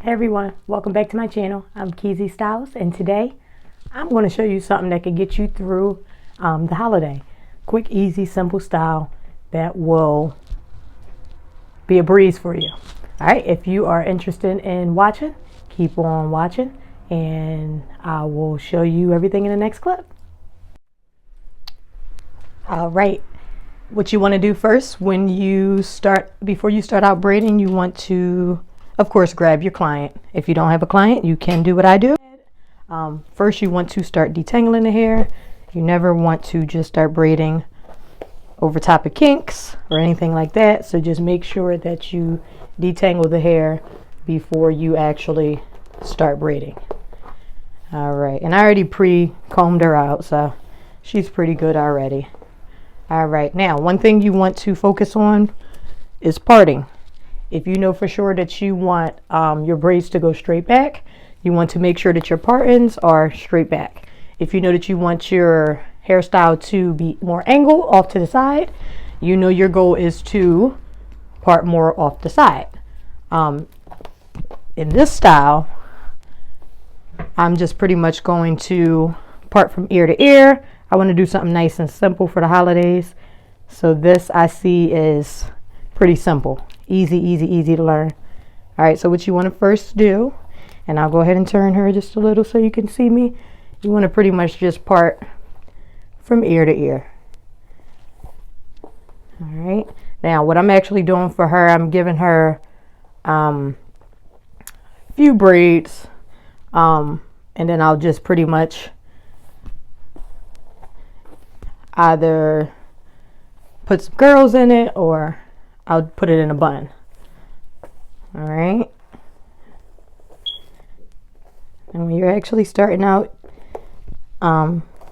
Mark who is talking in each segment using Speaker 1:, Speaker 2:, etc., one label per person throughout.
Speaker 1: Hey everyone, welcome back to my channel. I'm Keezy Styles, and today I'm going to show you something that can get you through the holiday. Quick, easy, simple style that will be a breeze for you. Alright, if you are interested in watching, keep on watching and I will show you everything in the next clip. Alright, what you want to do first before you start out braiding, you want to of course grab your client. If you don't have a client, you can do what I do. First you want to start detangling the hair. You never want to just start braiding over top of kinks or anything like that, so just make sure that you detangle the hair before you actually start braiding. Alright, and I already pre-combed her out, so she's pretty good already. Alright, now one thing you want to focus on is parting. If you know for sure that you want your braids to go straight back, you want to make sure that your part-ins are straight back. If you know that you want your hairstyle to be more angled off to the side, you know your goal is to part more off the side. In this style, I'm just pretty much going to part from ear to ear. I want to do something nice and simple for the holidays. So this I see is pretty simple. Easy to learn. Alright, so what you want to first do, and I'll go ahead and turn her just a little so you can see me. You want to pretty much just part from ear to ear. Alright, now what I'm actually doing for her, I'm giving her a few braids, and then I'll just pretty much either put some curls in it or I'll put it in a bun. Alright. And when you're actually starting out,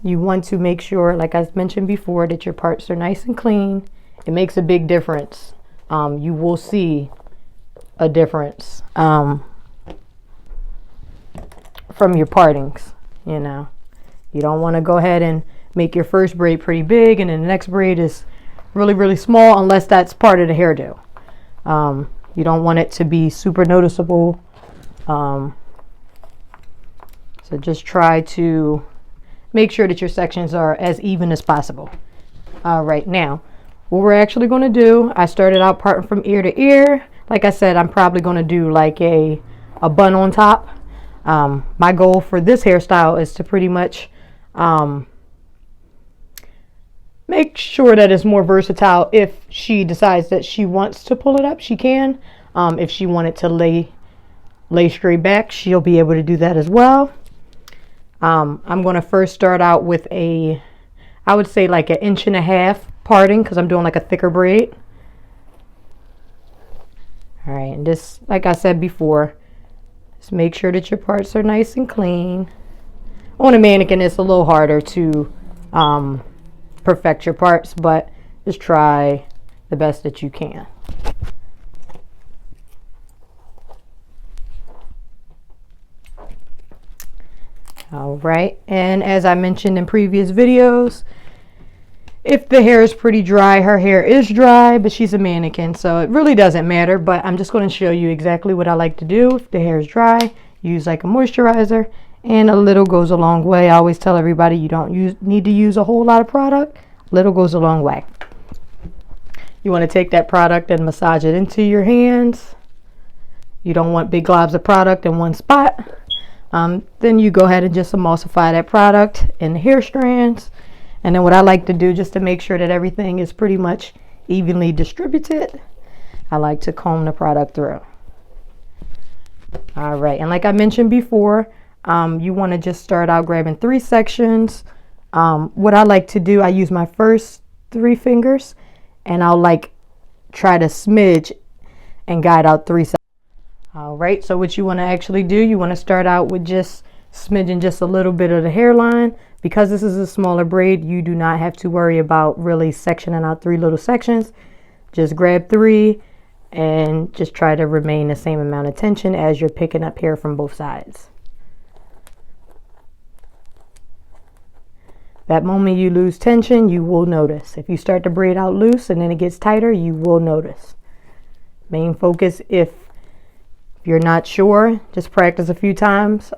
Speaker 1: you want to make sure, like I mentioned before, that your parts are nice and clean. It makes a big difference. You will see a difference from your partings. You know, you don't want to go ahead and make your first braid pretty big and then the next braid is really small unless that's part of the hairdo. You don't want it to be super noticeable. So just try to make sure that your sections are as even as possible. Alright, now what we're actually going to do, I started out parting from ear to ear. Like I said, I'm probably going to do like a bun on top. My goal for this hairstyle is to pretty much make sure that it's more versatile. If she decides that she wants to pull it up, she can. If she wanted to lay straight back, she'll be able to do that as well. I'm going to first start out with I would say like 1.5 inches parting, because I'm doing like a thicker braid. Alright, and just like I said before, just make sure that your parts are nice and clean. On a mannequin it's a little harder to perfect your parts, but just try the best that you can. Alright, and as I mentioned in previous videos, if the hair is pretty dry, her hair is dry, but she's a mannequin, so it really doesn't matter. But I'm just going to show you exactly what I like to do. If the hair is dry, use like a moisturizer, and a little goes a long way. I always tell everybody you don't need to use a whole lot of product. Little goes a long way. You want to take that product and massage it into your hands. You don't want big globs of product in one spot. Then you go ahead and just emulsify that product in the hair strands. And then what I like to do, just to make sure that everything is pretty much evenly distributed, I like to comb the product through. Alright, and like I mentioned before, you want to just start out grabbing 3 sections. What I like to do, I use my first 3 fingers and I'll like try to smidge and guide out 3 sections. Alright, so what you want to actually do, you want to start out with just smidging just a little bit of the hairline. Because this is a smaller braid, you do not have to worry about really sectioning out 3 little sections. Just grab 3 and just try to remain the same amount of tension as you're picking up hair from both sides. That moment you lose tension, you will notice. If you start to braid out loose and then it gets tighter, you will notice. Main focus, if you're not sure, just practice a few times.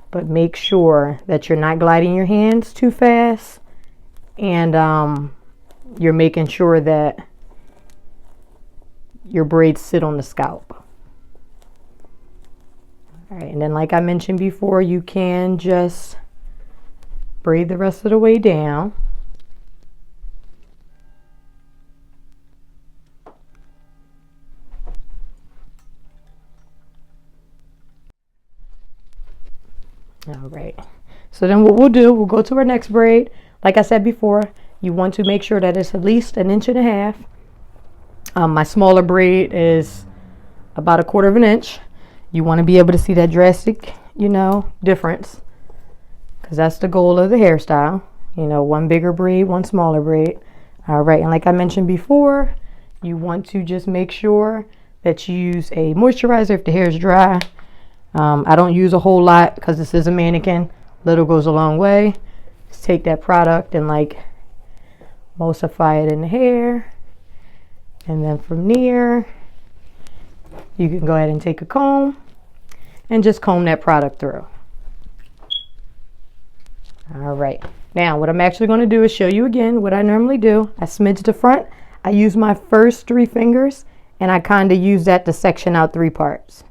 Speaker 1: But make sure that you're not gliding your hands too fast, and you're making sure that your braids sit on the scalp. All right, and then like I mentioned before, you can just braid the rest of the way down. All right, so then what we'll do, we'll go to our next braid. Like I said before, you want to make sure that it's at least 1.5 inches. My smaller braid is about 1/4 inch. You want to be able to see that drastic, difference, because that's the goal of the hairstyle. One bigger braid, one smaller braid. All right, and like I mentioned before, you want to just make sure that you use a moisturizer if the hair is dry. I don't use a whole lot because this is a mannequin. Little goes a long way. Just take that product and like emulsify it in the hair, and then from there you can go ahead and take a comb and just comb that product through. All right, now what I'm actually going to do is show you again what I normally do. I smidge the front. I use my first 3 fingers and I kind of use that to section out 3 parts.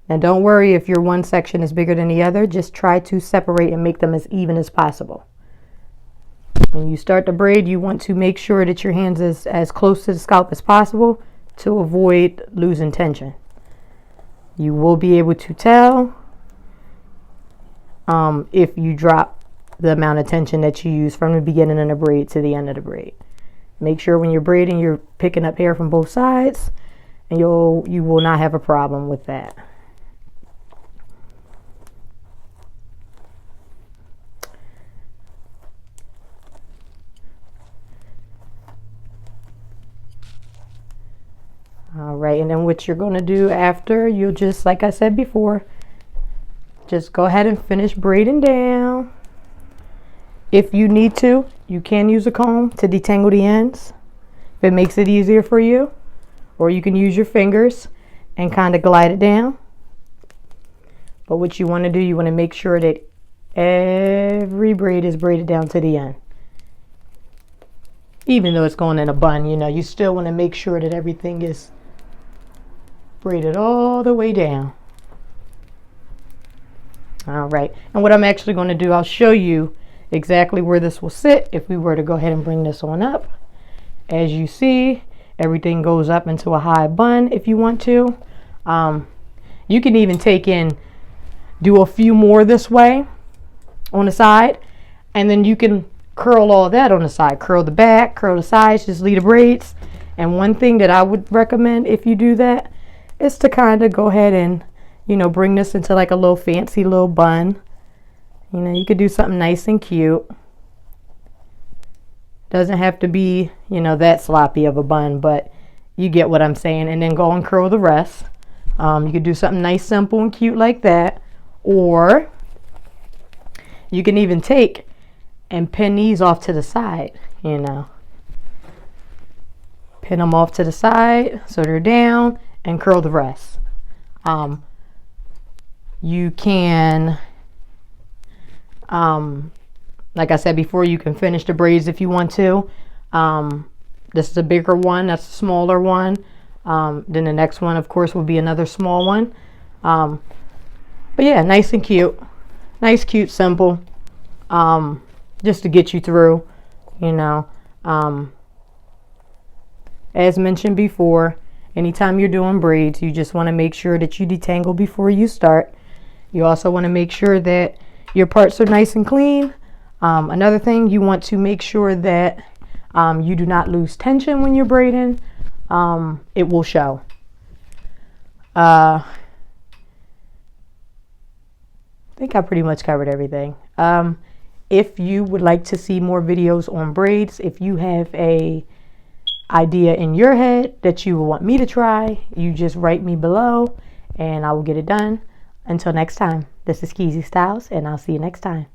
Speaker 1: Now don't worry if your one section is bigger than the other, just try to separate and make them as even as possible. When you start the braid, you want to make sure that your hands is as close to the scalp as possible to avoid losing tension. You will be able to tell if you drop the amount of tension that you use from the beginning of the braid to the end of the braid. Make sure when you're braiding, you're picking up hair from both sides, and you will not have a problem with that. All right, and then what you're going to do after, you'll just, like I said before, just go ahead and finish braiding down. If you need to, you can use a comb to detangle the ends if it makes it easier for you, or you can use your fingers and kind of glide it down. But what you want to do, you want to make sure that every braid is braided down to the end. Even though it's going in a bun, you still want to make sure that everything is braided all the way down. All right, and what I'm actually going to do, I'll show you exactly where this will sit if we were to go ahead and bring this on up. As you see, everything goes up into a high bun if you want to. You can even do a few more this way on the side, and then you can curl all that on the side. Curl the back, curl the sides, just leave the braids. And one thing that I would recommend if you do that is to kind of go ahead and, bring this into like a little fancy little bun. You could do something nice and cute. Doesn't have to be, that sloppy of a bun, but you get what I'm saying. And then go and curl the rest. You could do something nice, simple, and cute like that. Or you can even take and pin these off to the side, Pin them off to the side so they're down, and curl the rest. You can, like I said before, you can finish the braids if you want to. This is a bigger one, that's a smaller one. Then the next one, of course, will be another small one. But yeah, nice and cute. Nice, cute, simple. Just to get you through, As mentioned before, anytime you're doing braids, you just want to make sure that you detangle before you start. You also want to make sure that your parts are nice and clean. Another thing, you want to make sure that you do not lose tension when you're braiding. It will show. I think I pretty much covered everything. If you would like to see more videos on braids, if you have a idea in your head that you want me to try, you just write me below and I will get it done. Until next time, this is Keezy Styles, and I'll see you next time.